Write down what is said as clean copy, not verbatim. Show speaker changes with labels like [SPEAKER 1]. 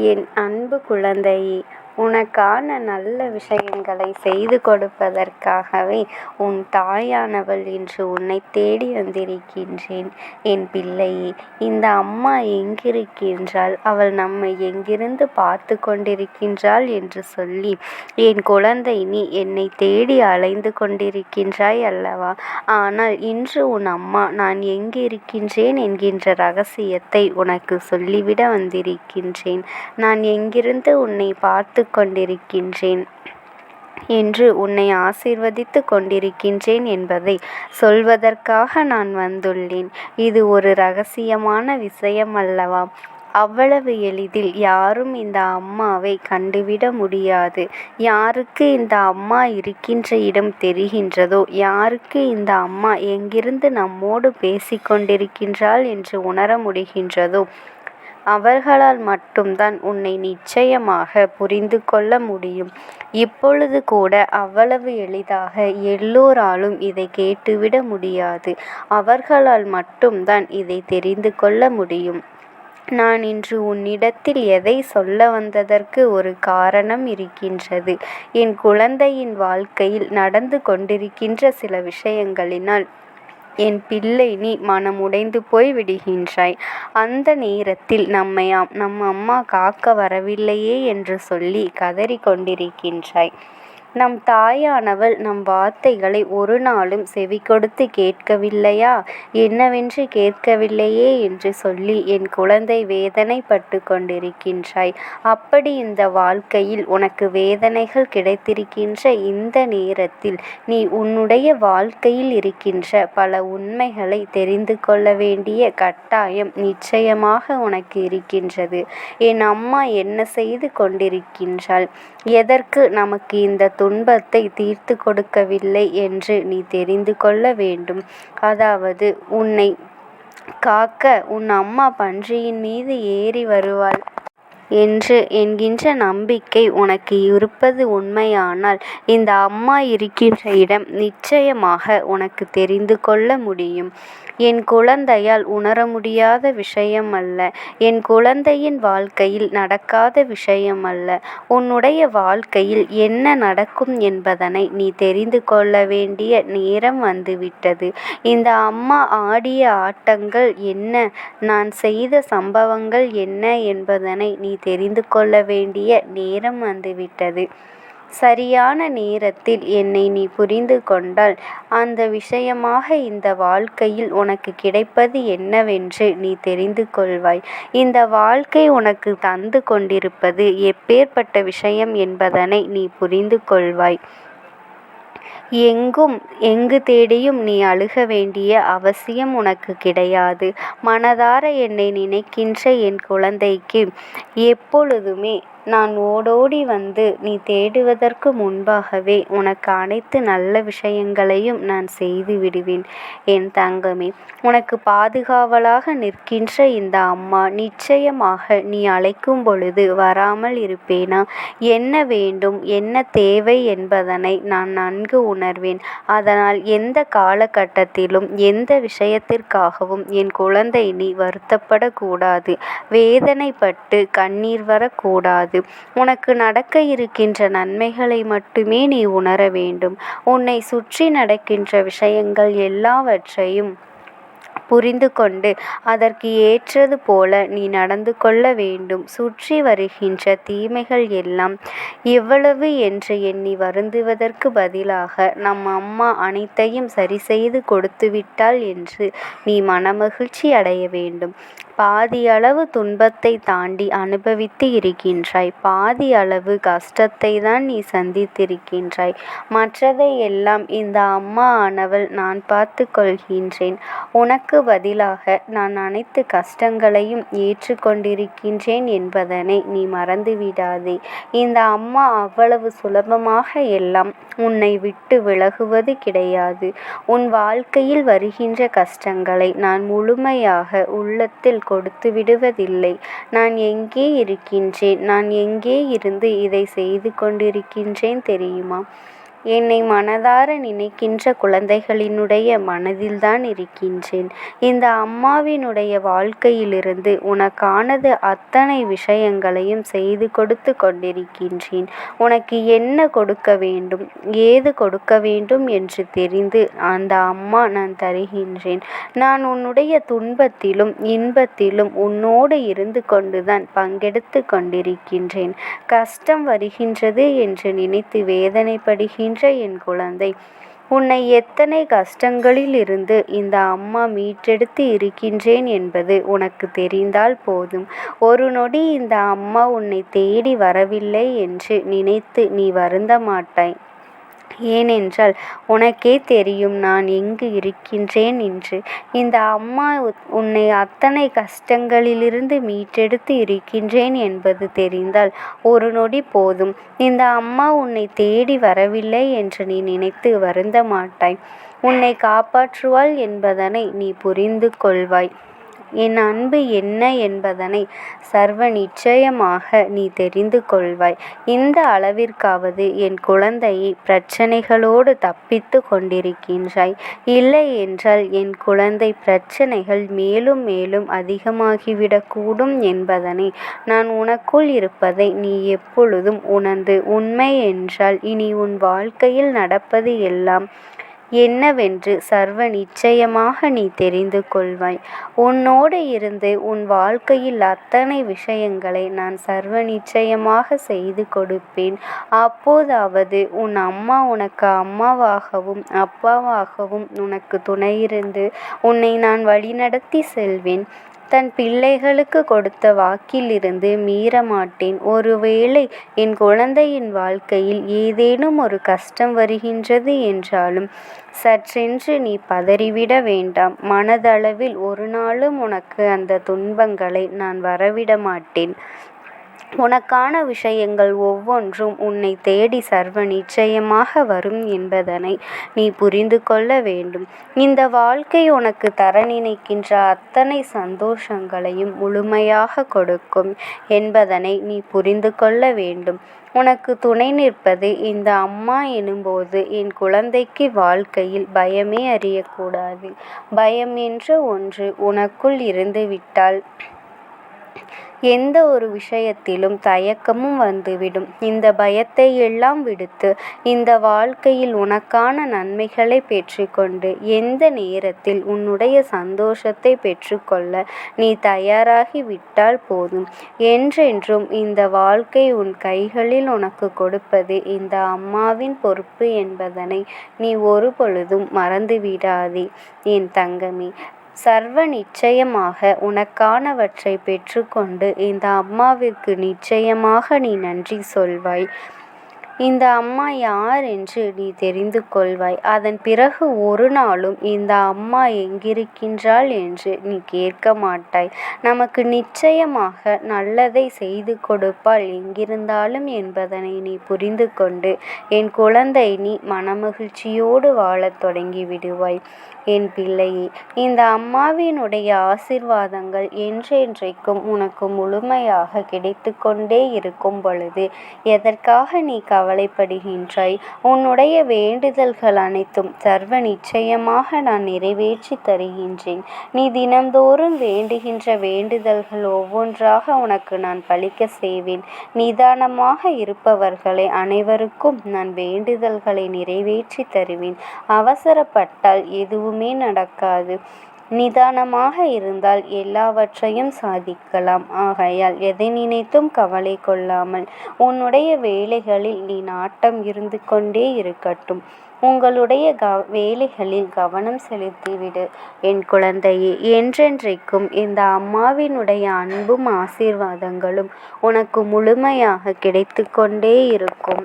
[SPEAKER 1] என் அன்பு குழந்தையே, உனக்கான நல்ல விஷயங்களை செய்து கொடுப்பதற்காகவே உன் தாயானவள் இன்று உன்னை தேடி வந்திருக்கின்றேன். என் பிள்ளையே, இந்த அம்மா எங்கிருக்கின்றாள், அவள் நம்மை எங்கிருந்து பார்த்து கொண்டிருக்கின்றாள் என்று சொல்லி என் குழந்தை, நீ என்னை தேடி அலைந்து கொண்டிருக்கின்றாய் அல்லவா? ஆனால் இன்று உன் அம்மா நான் எங்கு இருக்கின்றேன் என்கின்ற ரகசியத்தை உனக்கு சொல்லிவிட வந்திருக்கின்றேன். நான் எங்கிருந்து உன்னை பார்த்து கொண்டிருக்கின்றேன் என்று உன்னை ஆசீர்வதித்து கொண்டிருக்கின்றேன் என்பதை சொல்வதற்காக நான் வந்துள்ளேன். இது ஒரு ரகசியமான விஷயம் அல்லவா? அவ்வளவு எளிதில் யாரும் இந்த அம்மாவை கண்டுவிட முடியாது. யாருக்கு இந்த அம்மா இருக்கின்ற இடம் தெரிகின்றதோ, யாருக்கு இந்த அம்மா எங்கிருந்து நம்மோடு பேசிக்கொண்டிருக்கின்றாள் என்று உணர முடிகின்றதோ, அவர்களால் மட்டும்தான் உன்னை நிச்சயமாக புரிந்து கொள்ள முடியும். இப்பொழுது கூட அவ்வளவு எளிதாக எல்லோராலும் இதை கேட்டுவிட முடியாது. அவர்களால் மட்டும்தான் இதை தெரிந்து கொள்ள முடியும். நான் இன்று உன்னிடத்தில் எதை சொல்ல வந்ததற்கு ஒரு காரணம் இருக்கின்றது. என் குழந்தையின் வாழ்க்கையில் நடந்து கொண்டிருக்கின்ற சில விஷயங்களினால் என் பிள்ளை, நீ மனம் உடைந்து போய் விடுகின்றாய். அந்த நேரத்தில் நம் அம்மா காக்க வரவில்லையே என்று சொல்லி கதறி கொண்டிருக்கின்றாய். நம் தாயானவள் நம் வார்த்தைகளை ஒரு நாளும் செவி கொடுத்து கேட்கவில்லையா, என்னவென்று கேட்கவில்லையே என்று சொல்லி என் குழந்தை வேதனைப்பட்டு கொண்டிருக்கின்றாய். அப்படி இந்த வாழ்க்கையில் உனக்கு வேதனைகள் கிடைத்திருக்கின்ற இந்த நேரத்தில் நீ உன்னுடைய வாழ்க்கையில் இருக்கின்ற பல உண்மைகளை தெரிந்து கொள்ள வேண்டிய கட்டாயம் நிச்சயமாக உனக்கு இருக்கின்றது. என் அம்மா என்ன செய்து கொண்டிருக்கின்றாள், எதற்கு நமக்கு இந்த துன்பத்தை தீர்த்து கொடுக்கவில்லை என்று நீ தெரிந்து கொள்ள வேண்டும். அதாவது உன்னை காக்க உன் அம்மா பன்றியின் மீது ஏறி வருவாள் என்கின்ற நம்பிக்கை உனக்கு இருப்பது உண்மையானால், இந்த அம்மா இருக்கின்ற இடம் நிச்சயமாக உனக்கு தெரிந்து கொள்ள முடியும். என் குழந்தையால் உணர முடியாத விஷயம் அல்ல. என் குழந்தையின் வாழ்க்கையில் நடக்காத விஷயம் அல்ல. உன்னுடைய வாழ்க்கையில் என்ன நடக்கும் என்பதனை நீ தெரிந்து கொள்ள வேண்டிய நேரம் வந்துவிட்டது. இந்த அம்மா ஆடிய ஆட்டங்கள் என்ன, நான் செய்த சம்பவங்கள் என்ன என்பதனை நீ தெரிந்து கொள்ள வேண்டிய நேரம் வந்துவிட்டது. சரியான நேரத்தில் என்னை நீ புரிந்து கொண்டால், அந்த விஷயமாக இந்த வாழ்க்கையில் உனக்கு கிடைப்பது என்னவென்று நீ தெரிந்து கொள்வாய். இந்த வாழ்க்கை உனக்கு தந்து கொண்டிருப்பது எப்பேற்பட்ட விஷயம் என்பதனை நீ புரிந்து கொள்வாய். எங்கு தேடியும் நீ அழுக வேண்டிய அவசியம் உனக்கு கிடையாது. மனதார என்னை நினைக்கின்ற என் குழந்தைக்கு எப்பொழுதுமே நான் ஓடோடி வந்து நீ தேடுவதற்கு முன்பாகவே உனக்கு அனைத்து நல்ல விஷயங்களையும் நான் செய்து விடுவேன். என் தங்கமே, உனக்கு பாதுகாவலாக நிற்கின்ற இந்த அம்மா நிச்சயமாக நீ அழைக்கும் பொழுது வராமல் இருப்பேனா? என்ன வேண்டும், என்ன தேவை என்பதனை நான் நன்கு உணர்வேன். அதனால் எந்த காலகட்டத்திலும் எந்த விஷயத்திற்காகவும் என் குழந்தை நீ வருத்தப்படக்கூடாது, வேதனைப்பட்டு கண்ணீர் வரக்கூடாது. உனக்கு நடக்க இருக்கின்ற நன்மைகளை மட்டுமே நீ உணர வேண்டும். உன்னை சுற்றி நடக்கின்ற விஷயங்கள் எல்லாவற்றையும் புரிந்து கொண்டு அதற்கு ஏற்றது போல நீ நடந்து கொள்ள வேண்டும். சுற்றி வருகின்ற தீமைகள் எல்லாம் எவ்வளவு என்று எண்ணி வருந்துவதற்கு பதிலாக நம் அம்மா அனைத்தையும் சரி செய்து கொடுத்து விட்டாள் என்று நீ மனமகிழ்ச்சி அடைய வேண்டும். பாதி அளவு துன்பத்தை தாண்டி அனுபவித்து இருக்கின்றாய். பாதி அளவு கஷ்டத்தை தான் நீ சந்தித்திருக்கின்றாய். மற்றதை எல்லாம் இந்த அம்மா ஆனவள் நான் பார்த்து கொள்கின்றேன். உனக்கு பதிலாக நான் அனைத்து கஷ்டங்களையும் ஏற்றுக்கொண்டிருக்கின்றேன் என்பதனை நீ மறந்துவிடாதே. இந்த அம்மா அவ்வளவு சுலபமாக எல்லாம் உன்னை விட்டு விலகுவது கிடையாது. உன் வாழ்க்கையில் வருகின்ற கஷ்டங்களை நான் முழுமையாக உள்ளத்தில் கொடுத்து விடுவதில்லை. நான் எங்கே இருக்கின்றேன், நான் எங்கே இருந்து இதை செய்து கொண்டிருக்கின்றேன் தெரியுமா? என்னை மனதார நினைக்கின்ற குழந்தைகளினுடைய மனதில்தான் இருக்கின்றேன். இந்த அம்மாவினுடைய வாழ்க்கையிலிருந்து உனக்கானது அத்தனை விஷயங்களையும் செய்து கொடுத்து கொண்டிருக்கின்றேன். உனக்கு என்ன கொடுக்க வேண்டும், ஏது கொடுக்க வேண்டும் என்று தெரிந்து அந்த அம்மா நான் தருகின்றேன். நான் உன்னுடைய துன்பத்திலும் இன்பத்திலும் உன்னோடு இருந்து கொண்டுதான் பங்கெடுத்து கொண்டிருக்கின்றேன். கஷ்டம் வருகின்றது என்று நினைத்து வேதனைப்படுகின்ற என் குழந்தை, உன்னை எத்தனை கஷ்டங்களில் இருந்து இந்த அம்மா மீட்டெடுத்து இருக்கின்றேன் என்பது உனக்கு தெரிந்தால் போதும். ஒரு நொடி இந்த அம்மா உன்னை தேடி வரவில்லை என்று நினைத்து நீ வருந்த மாட்டாய். ஏனென்றால் உனக்கே தெரியும் நான் எங்கு இருக்கின்றேன் என்று. இந்த அம்மா உன்னை அத்தனை கஷ்டங்களிலிருந்து மீட்டெடுத்து இருக்கின்றேன் என்பது தெரிந்தால் ஒரு நொடி போதும். இந்த அம்மா உன்னை தேடி வரவில்லை என்று நீ நினைத்து வருந்த மாட்டாய். உன்னை காப்பாற்றுவாள் என்பதனை நீ புரிந்து கொள்வாய். என் அன்பு என்ன என்பதனை சர்வ நிச்சயமாக நீ தெரிந்து கொள்வாய். இந்த அளவிற்காவது என் குழந்தையை பிரச்சனைகளோடு தப்பித்து கொண்டிருக்கின்றாய். இல்லை என்றால் என் குழந்தை பிரச்சனைகள் மேலும் மேலும் அதிகமாகிவிடக்கூடும் என்பதனை நான் உனக்குள் இருப்பதை நீ எப்பொழுதும் உணர்ந்து, உண்மை என்றால் இனி உன் வாழ்க்கையில் நடப்பது எல்லாம் என்னவென்று சர்வ நிச்சயமாக நீ தெரிந்து கொள்வாய். உன்னோடு இருந்து உன் வாழ்க்கையில் அத்தனை விஷயங்களை நான் சர்வ நிச்சயமாக செய்து கொடுப்பேன். அப்போதாவது உன் அம்மா உனக்கு அம்மாவாகவும் அப்பாவாகவும் உனக்கு துணையிருந்து உன்னை நான் வழிநடத்தி செல்வேன். தன் பிள்ளைகளுக்கு கொடுத்த வாக்கிலிருந்து மீற மாட்டேன். ஒருவேளை என் குழந்தையின் வாழ்க்கையில் ஏதேனும் ஒரு கஷ்டம் வருகின்றது என்றாலும் சற்றென்று நீ பதறிவிட வேண்டாம். மனதளவில் ஒரு நாளும் உனக்கு அந்த துன்பங்களை நான் வரவிட மாட்டேன். உனக்கான விஷயங்கள் ஒவ்வொன்றும் உன்னை தேடி சர்வ நிச்சயமாக வரும் என்பதனை நீ புரிந்து கொள்ள வேண்டும். இந்த வாழ்க்கை உனக்கு தர நினைக்கின்ற அத்தனை சந்தோஷங்களையும் முழுமையாக கொடுக்கும் என்பதனை நீ புரிந்து கொள்ள வேண்டும். உனக்கு துணை நிற்பது இந்த அம்மா எனும்போது என் குழந்தைக்கு வாழ்க்கையில் பயமே அறியக்கூடாது. பயம் என்ற ஒன்று உனக்குள் இருந்து விட்டால் எந்த ஒரு விஷயத்திலும் தயக்கமும் வந்துவிடும். இந்த பயத்தை எல்லாம் விடுத்து இந்த வாழ்க்கையில் உனக்கான நன்மைகளை பெற்றுக்கொண்டு எந்த நேரத்தில் உன்னுடைய சந்தோஷத்தை பெற்றுக்கொள்ள நீ தயாராகி விட்டால் போதும். என்றென்றும் இந்த வாழ்க்கை உன் கைகளில் உனக்கு கொடுப்பது இந்த அம்மாவின் பொறுப்பு என்பதனை நீ ஒரு பொழுதும் மறந்துவிடாதே என் தங்கமே. சர்வ நிச்சயமாக உனக்கானவற்றை பெற்றுக்கொண்டு இந்த அம்மாவிற்கு நிச்சயமாக நீ நன்றி சொல்வாய். இந்த அம்மா யார் என்று நீ தெரிந்து கொள்வாய். அதன் பிறகு ஒரு நாளும் இந்த அம்மா எங்கிருக்கின்றாள் என்று நீ கேட்க மாட்டாய். நமக்கு நிச்சயமாக நல்லதை செய்து கொடுப்பாள் எங்கிருந்தாலும் என்பதனை நீ புரிந்து கொண்டு என் குழந்தை நீ மனமகிழ்ச்சியோடு வாழத் தொடங்கி விடுவாய். என் பிள்ளையே, இந்த அம்மாவினுடைய ஆசீர்வாதங்கள் என்றென்றைக்கும் உனக்கு முழுமையாக கிடைத்து கொண்டே இருக்கும் பொழுது எதற்காக நீ கவலைப்படுகின்றாய்? உன்னுடைய வேண்டுதல்கள் அனைத்தும் சர்வ நிச்சயமாக நான் நிறைவேற்றி தருகின்றேன். நீ தினம்தோறும் வேண்டுகின்ற வேண்டுதல்கள் ஒவ்வொன்றாக உனக்கு நான் பலிக்க செய்வேன். நிதானமாக இருப்பவர்களை அனைவருக்கும் நான் வேண்டுதல்களை நிறைவேற்றி தருவேன். அவசரப்பட்டால் எதுவுமே நடக்காது. நிதானமாக இருந்தால் எல்லாவற்றையும் சாதிக்கலாம். ஆகையால் எதை நினைத்தும் கவலை கொள்ளாமல் உன்னுடைய வேலைகளில் நீ நாட்டம் இருந்து கொண்டே இருக்கட்டும். உங்களுடைய வேலைகளில் கவனம் செலுத்திவிடு என் குழந்தையே. என்றென்றைக்கும் இந்த அம்மாவினுடைய அன்பும் ஆசீர்வாதங்களும் உனக்கு முழுமையாக கிடைத்து கொண்டே இருக்கும்.